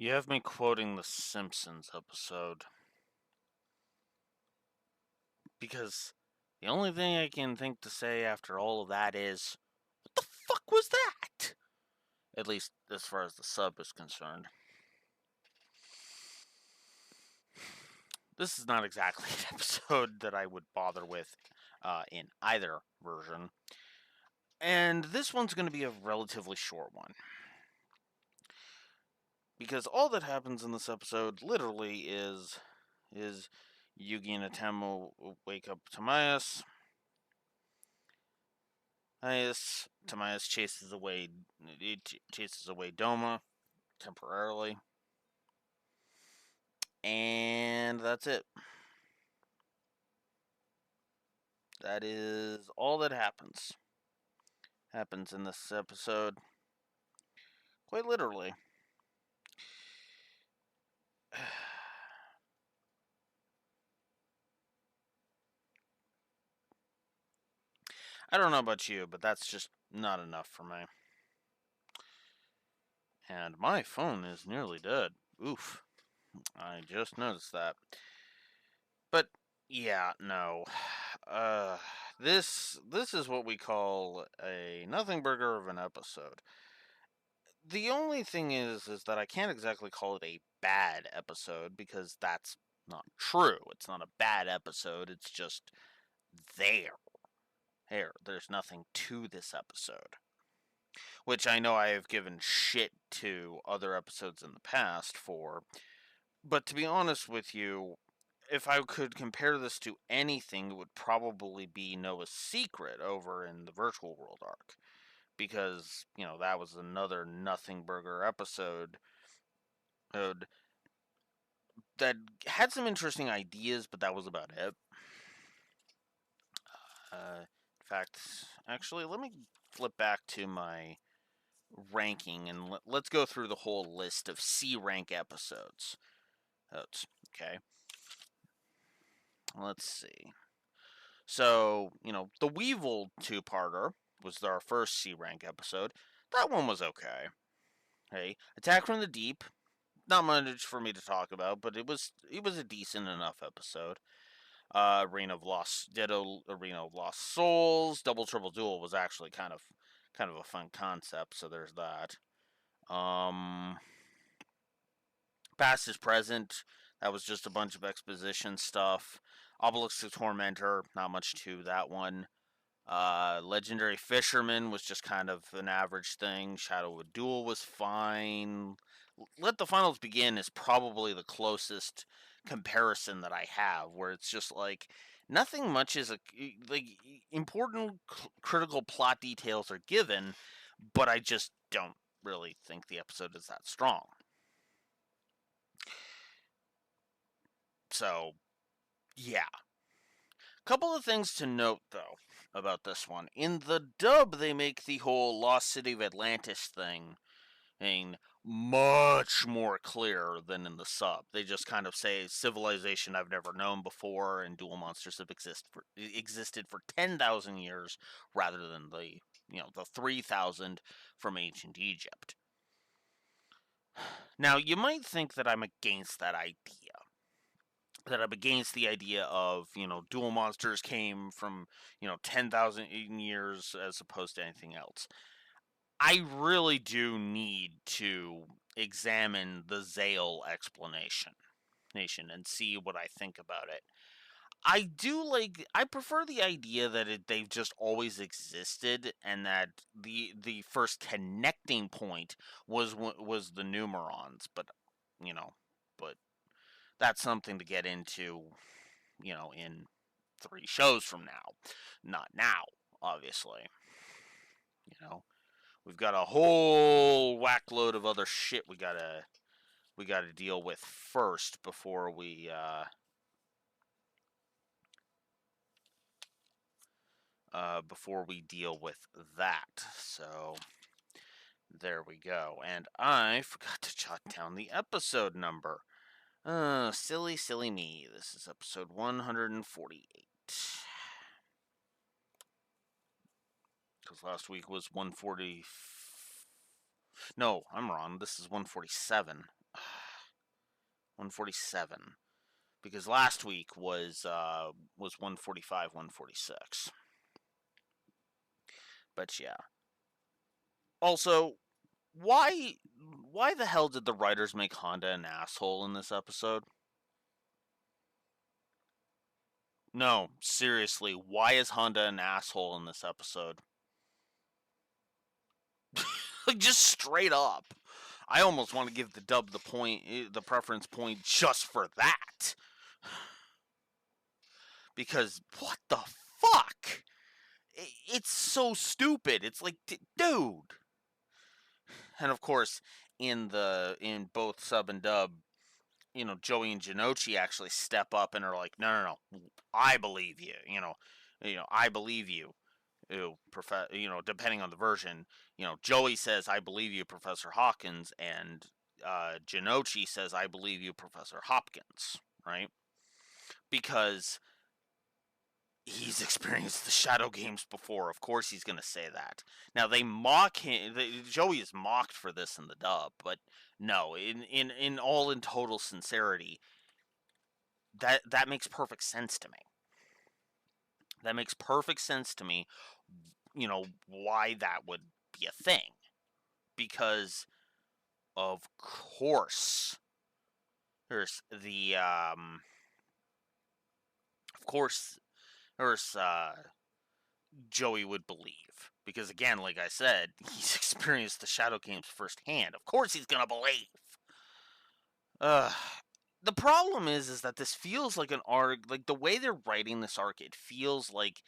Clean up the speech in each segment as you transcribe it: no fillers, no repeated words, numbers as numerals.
You have me quoting the Simpsons episode because the only thing I can think to say after all of that is, what the fuck was that? At least as far as the sub is concerned. This is not exactly an episode that I would bother with in either version. And this one's going to be a relatively short one. Because all that happens in this episode literally is Yugi and Atemo wake up Timaeus. Timaeus chases away Doma temporarily, and that's it. That is all that happens in this episode. Quite literally. I don't know about you, but that's just not enough for me. And my phone is nearly dead. Oof. I just noticed that. But yeah, no. Uh this is what we call a nothing burger of an episode. The only thing is that I can't exactly call it a bad episode because that's not true. It's not a bad episode. It's just there. There's nothing to this episode. Which I know I have given shit to other episodes in the past for. But to be honest with you, if I could compare this to anything, it would probably be Noah's Secret over in the Virtual World arc. Because, that was another Nothing Burger episode that had some interesting ideas, but that was about it. In fact, actually, let me flip back to my ranking and let's go through the whole list of C rank episodes. Okay. Let's see. So, the Weevil two-parter was our first C rank episode. That one was okay. Hey, Attack from the Deep, not much for me to talk about, but it was a decent enough episode. Arena of Lost Souls, Double Triple Duel was actually kind of a fun concept, so there's that. Um, Past is Present, that was just a bunch of exposition stuff. Obelisk the Tormentor, not much to that one. Legendary Fisherman was just kind of an average thing. Shadow of a Duel was fine. Let the Finals Begin is probably the closest comparison that I have, where it's just like nothing much is like important critical plot details are given, but I just don't really think the episode is that strong. So yeah, couple of things to note, though, about this one. In the dub, they make the whole Lost City of Atlantis thing much more clear than in the sub. They just kind of say civilization I've never known before, and dual monsters have existed for 10,000 years rather than the 3,000 from ancient Egypt. Now, you might think that I'm against that idea, that I'm against the idea of, dual monsters came from, 10,000 years as opposed to anything else. I really do need to examine the Zale explanation and see what I think about it. I prefer the idea that they've just always existed and that the first connecting point was the Numerons, you know, but that's something to get into, in 3 shows from now. Not now, obviously. You know, we've got a whole whackload of other shit we gotta deal with first before we deal with that. So there we go. And I forgot to jot down the episode number. Silly, silly me. This is episode 148. Because last week was 140. No, I'm wrong. This is 147. 147. Because last week was 145, 146. But yeah. Also, why the hell did the writers make Honda an asshole in this episode? No, seriously, why is Honda an asshole in this episode? Like, just straight up. I almost want to give the dub the preference point just for that. Because what the fuck? It's so stupid. It's like, dude. And of course, in both sub and dub, Joey and Jinochi actually step up and are like, no, I believe you. I believe you. Depending on the version, Joey says, "I believe you, Professor Hawkins," and Jinochi says, "I believe you, Professor Hopkins." Right? Because he's experienced the Shadow Games before. Of course, he's going to say that. Now they mock him. Joey is mocked for this in the dub, but no, in total sincerity, that makes perfect sense to me. That makes perfect sense to me. Why that would be a thing, because of course there's the of course there's Joey would believe, because again, like I said, he's experienced the Shadow Games firsthand. Of course he's gonna believe. uh the problem is that this feels like an arc. Like, the way they're writing this arc, it feels like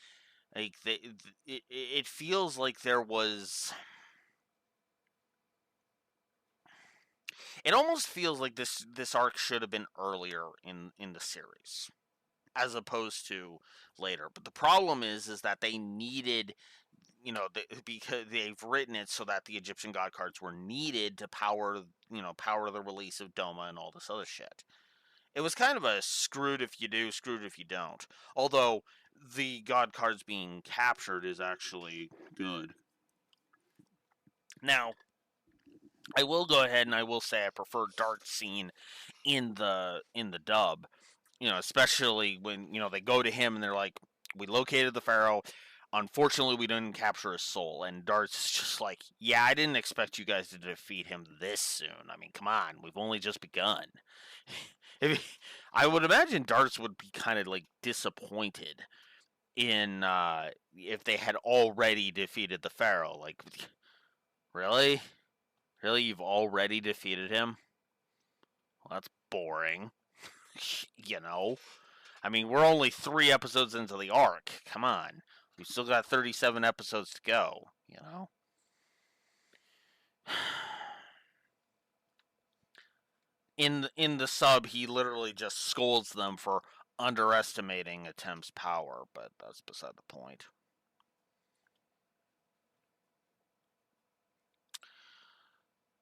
it feels like there was. It almost feels like this arc should have been earlier in the series, as opposed to later. But the problem is that they needed, because they've written it so that the Egyptian god cards were needed to power the release of Doma and all this other shit. It was kind of a screwed if you do, screwed if you don't. Although the god cards being captured is actually good. Now, I will go ahead and I will say I prefer Dark's scene in the dub. Especially when they go to him and they're like, "We located the pharaoh. Unfortunately, we didn't capture his soul." And Dart's just like, "Yeah, I didn't expect you guys to defeat him this soon. I mean, come on, we've only just begun." I would imagine Darts would be kind of like disappointed in if they had already defeated the pharaoh. Like, really, really, you've already defeated him? Well, that's boring. you know. I mean, we're only 3 episodes into the arc. Come on. We've still got 37 episodes to go. In the sub, he literally just scolds them for underestimating Attempt's power, but that's beside the point.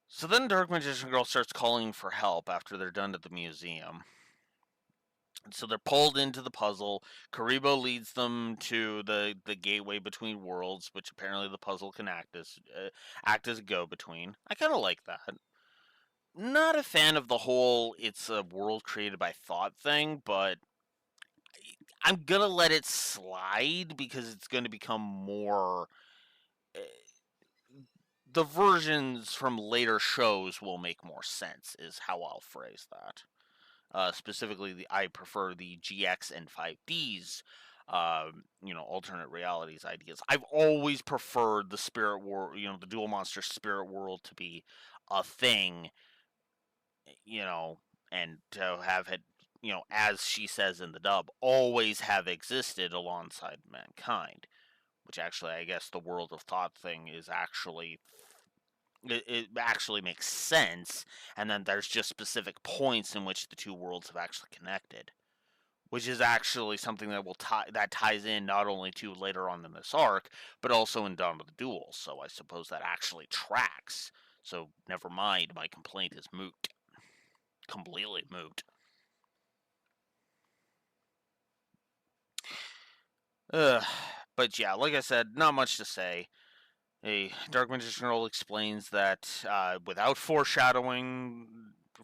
So then Dark Magician Girl starts calling for help after they're done at the museum. So they're pulled into the puzzle. Karibo leads them to the gateway between worlds, which apparently the puzzle can act as a go-between. I kind of like that. Not a fan of the whole "it's a world created by thought" thing, but I'm gonna let it slide because it's going to become more. Uh, the versions from later shows will make more sense, is how I'll phrase that. Specifically, I prefer the GX and 5Ds, alternate realities ideas. I've always preferred the spirit world, the Duel Monster spirit world to be a thing, you know, and to have it, as she says in the dub, always have existed alongside mankind. Which actually, I guess the world of thought thing is actually it actually makes sense, and then there's just specific points in which the two worlds have actually connected, which is actually something that ties in not only to later on in this arc, but also in Dawn of the Duel. So I suppose that actually tracks. So never mind, my complaint is moot, completely moot. Ugh. But yeah, like I said, not much to say. A Dark Magician Girl explains that without foreshadowing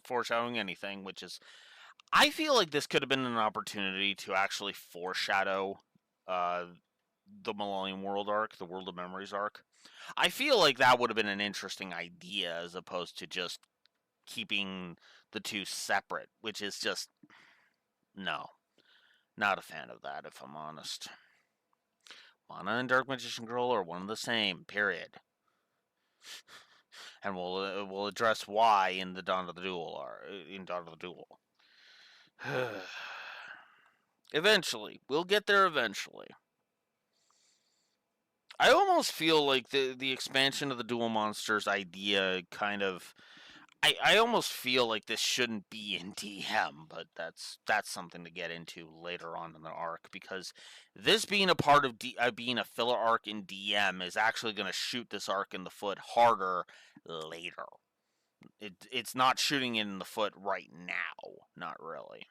foreshadowing anything, which is, I feel like this could have been an opportunity to actually foreshadow uh, the Millennium World arc, the World of Memories arc. I feel like that would have been an interesting idea as opposed to just keeping the two separate, which is just, no, not a fan of that, if I'm honest. Mana and Dark Magician Girl are one and the same, period. And we'll address why in the Dawn of the Duel, in Dawn of the Duel. Eventually, we'll get there eventually. I almost feel like the expansion of the Duel Monsters idea kind of, I almost feel like this shouldn't be in DM, but that's something to get into later on in the arc, because this being a part of being a filler arc in DM is actually going to shoot this arc in the foot harder later. It's not shooting it in the foot right now, not really.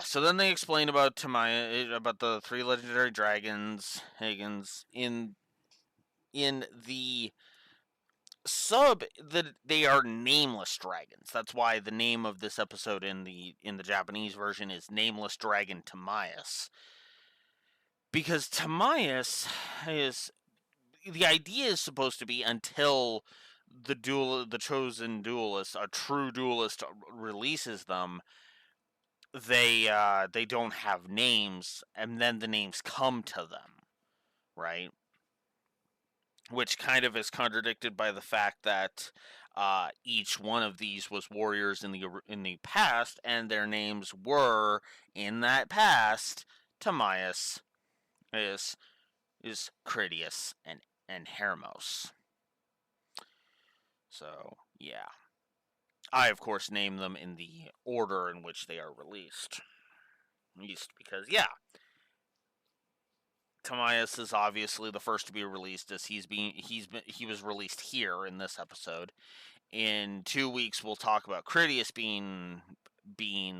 So then they explain about Timaeus, about the three legendary dragons, Hagans, in the sub, that they are nameless dragons. That's why the name of this episode in the Japanese version is Nameless Dragon Timaeus. Because Timaeus is, the idea is supposed to be, until the chosen duelist, a true duelist, releases them, they don't have names, and then the names come to them, right? Which kind of is contradicted by the fact that each one of these was warriors in the past, and their names were, in that past, Timaeus, is Critias, and Hermos. So yeah, I of course name them in the order in which they are released. Because, yeah, Timaeus is obviously the first to be released, as he was released here in this episode. In 2 weeks, we'll talk about Critias being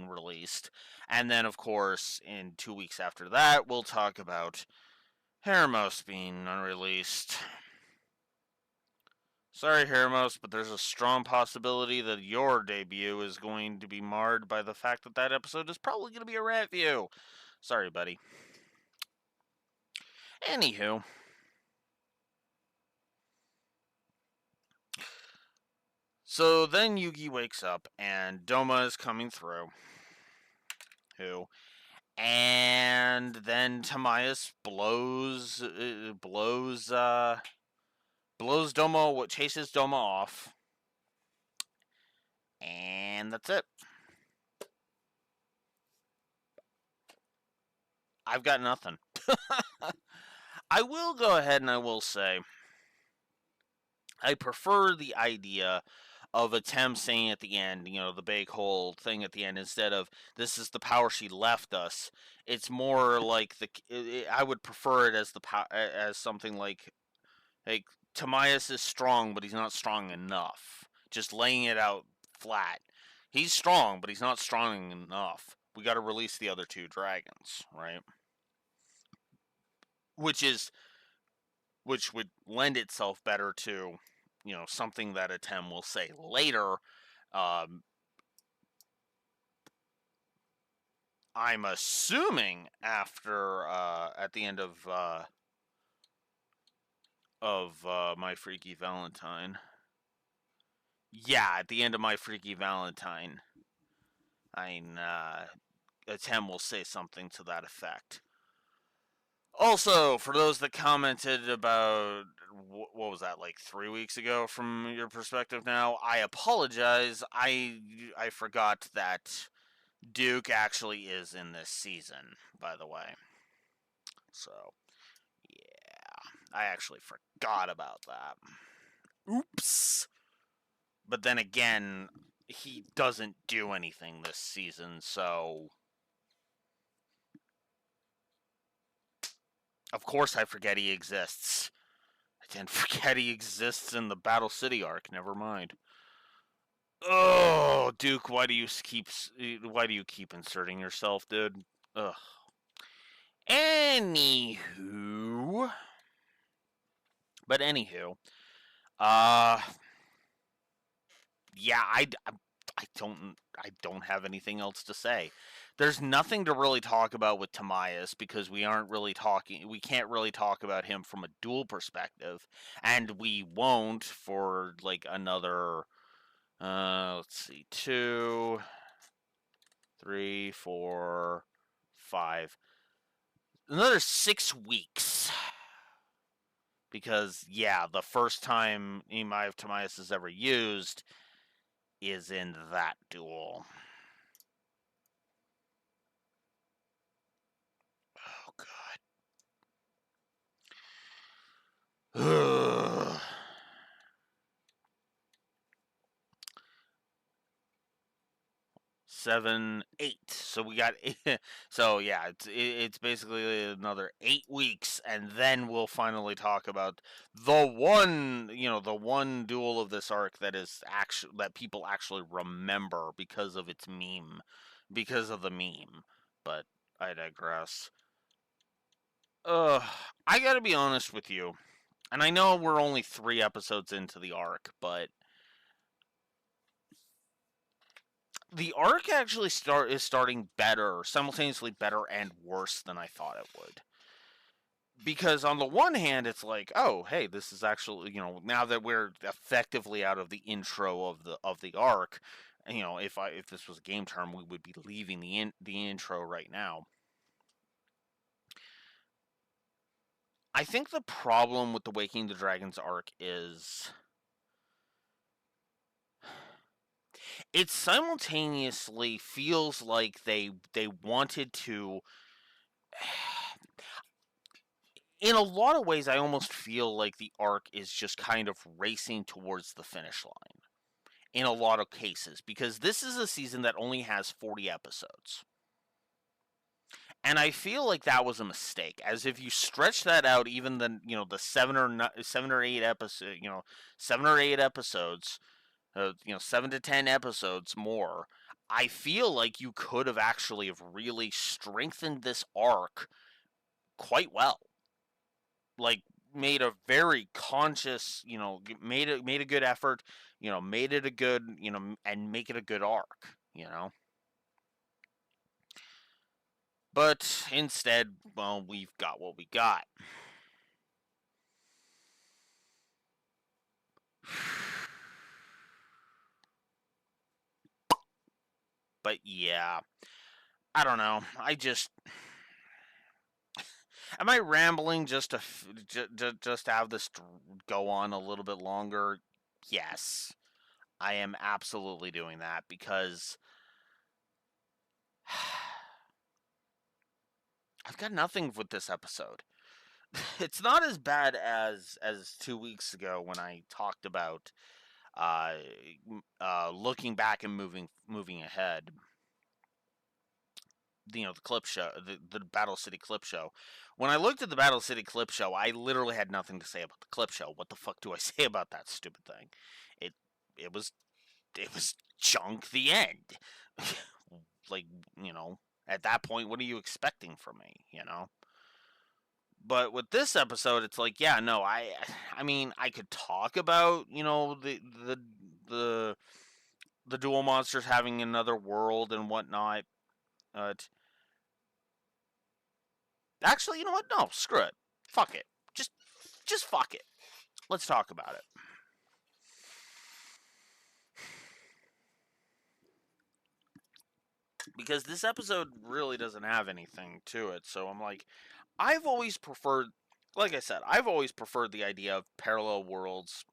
released, and then of course in 2 weeks after that, we'll talk about Hermos being unreleased. Sorry, Hermos, but there's a strong possibility that your debut is going to be marred by the fact that that episode is probably going to be a rat view. Sorry, buddy. Anywho. So then Yugi wakes up, and Doma is coming through. And then Timaeus blows Doma, chases Doma off. And that's it. I've got nothing. I will go ahead and I will say, I prefer the idea of Atem saying at the end, the big whole thing at the end, instead of "this is the power she left us." It's more like I would prefer it as as something like Timaeus is strong, but he's not strong enough. Just laying it out flat. He's strong, but he's not strong enough. We got to release the other two dragons, right? Which would lend itself better to, something that Atem will say later. I'm assuming after at the end of My Freaky Valentine. Yeah, at the end of My Freaky Valentine, Atem will say something to that effect. Also, for those that commented about, what was that, like 3 weeks ago from your perspective now, I apologize. I forgot that Duke actually is in this season, by the way. So, yeah, I actually forgot about that. Oops. But then again, he doesn't do anything this season, so of course I forget he exists. I didn't forget he exists in the Battle City arc, never mind. Oh, Duke, why do you keep inserting yourself, dude? Ugh. Anywho, uh yeah, I don't have anything else to say. There's nothing to really talk about with Timaeus because we can't really talk about him from a dual perspective, and we won't for like another let's see, 2, 3, 4, 5, another 6 weeks. Because yeah, the first time Timaeus is ever used is in that duel. Oh god. 7, 8. So we got so yeah, it's basically another 8 weeks, and then we'll finally talk about the one duel of this arc that is actually that people actually remember because of the meme. But I digress. I gotta be honest with you, and I know we're only 3 episodes into the arc, but the arc actually is starting better, simultaneously better and worse than I thought it would. Because on the one hand, it's like, oh, hey, this is actually, now that we're effectively out of the intro of the arc, if this was a game term, we would be leaving the intro right now. I think the problem with the Waking the Dragons arc is it simultaneously feels like they wanted to in a lot of ways, I almost feel like the arc is just kind of racing towards the finish line in a lot of cases because this is a season that only has 40 episodes. And I feel like that was a mistake. As if you stretch that out, even the 7 or 8 episodes, 7 to 10 episodes more. I feel like you could have actually have really strengthened this arc quite well. Like made a very conscious, made a good effort, made it a good, and make it a good arc. But instead, well, we've got what we got. But yeah, I don't know. Am I rambling just to have this go on a little bit longer? Yes, I am absolutely doing that because I've got nothing with this episode. It's not as bad as 2 weeks ago when I talked about uh, looking back and moving ahead. The clip show, the Battle City clip show. When I looked at the Battle City clip show, I literally had nothing to say about the clip show. What the fuck do I say about that stupid thing? It it was it was junk. The end. Like at that point, what are you expecting from me? But with this episode, it's like, yeah, no, I mean, I could talk about the the dual monsters having another world and whatnot. Actually, you know what? No, screw it. Fuck it. Just fuck it. Let's talk about it. Because this episode really doesn't have anything to it. So I'm like, I've always preferred, like I said, I've always preferred the idea of parallel worlds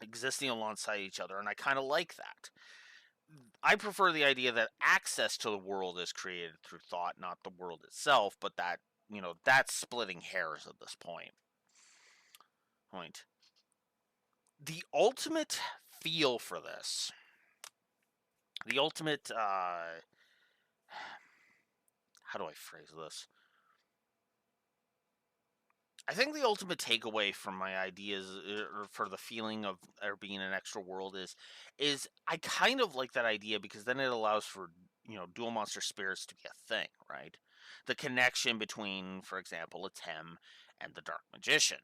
existing alongside each other, and I kind of like that. I prefer the idea that access to the world is created through thought, not the world itself, but that's splitting hairs at this point. The ultimate feel for this, the ultimate, how do I phrase this? I think the ultimate takeaway from my ideas, or for the feeling of there being an extra world, is I kind of like that idea because then it allows for dual monster spirits to be a thing, right? The connection between, for example, a Tem and the Dark Magician,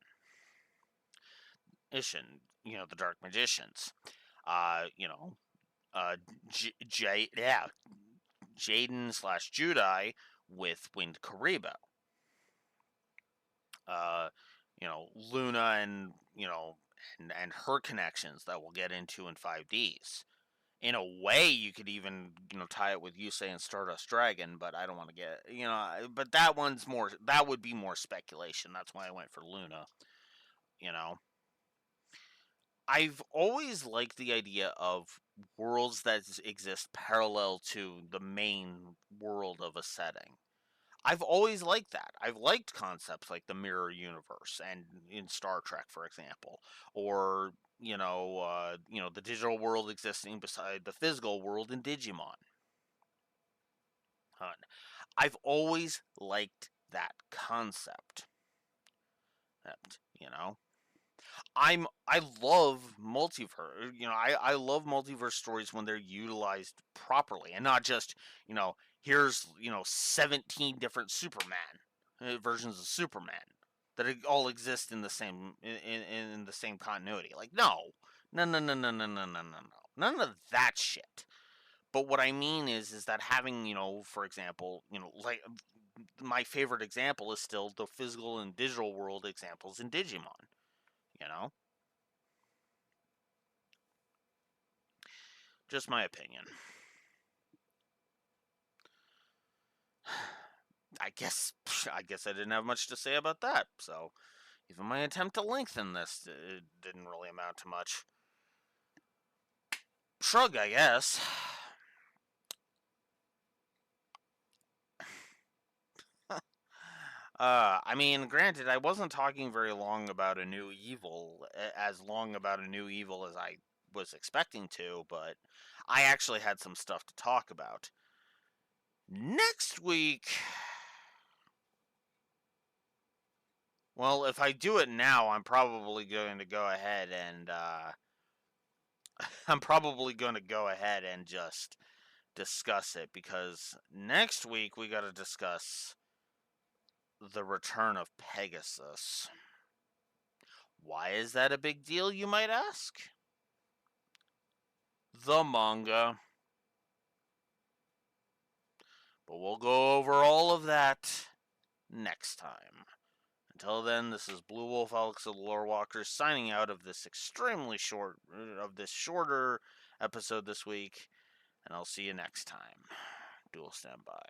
the Dark Magicians. You know, Jaden slash Judai with Wind Karibo. Luna and and her connections that we'll get into in 5Ds. In a way, you could even tie it with Yusei and Stardust Dragon, but I don't want to get But that would be more speculation. That's why I went for Luna. You know, I've always liked the idea of worlds that exist parallel to the main world of a setting. I've always liked that. I've liked concepts like the mirror universe and in Star Trek, for example, or the digital world existing beside the physical world in Digimon. I've always liked that concept. You know, I love multiverse. I love multiverse stories when they're utilized properly and not just here's 17 different Superman versions of Superman that all exist in the same in the same continuity. Like no, none of that shit. But what I mean is that having for example like my favorite example is still the physical and digital world examples in Digimon. You know, just my opinion. I guess I didn't have much to say about that. So even my attempt to lengthen this it didn't really amount to much. Shrug, I guess. I mean, granted, I wasn't talking very long about a new evil, as long about a new evil as I was expecting to, but I actually had some stuff to talk about. Next week, well, if I do it now, I'm probably going to go ahead and just discuss it because next week we got to discuss the return of Pegasus. Why is that a big deal, you might ask? The manga. But we'll go over all of that next time. Until then, this is Blue Wolf Alex of the Lore Walkers signing out of this shorter episode this week, and I'll see you next time. Duel standby.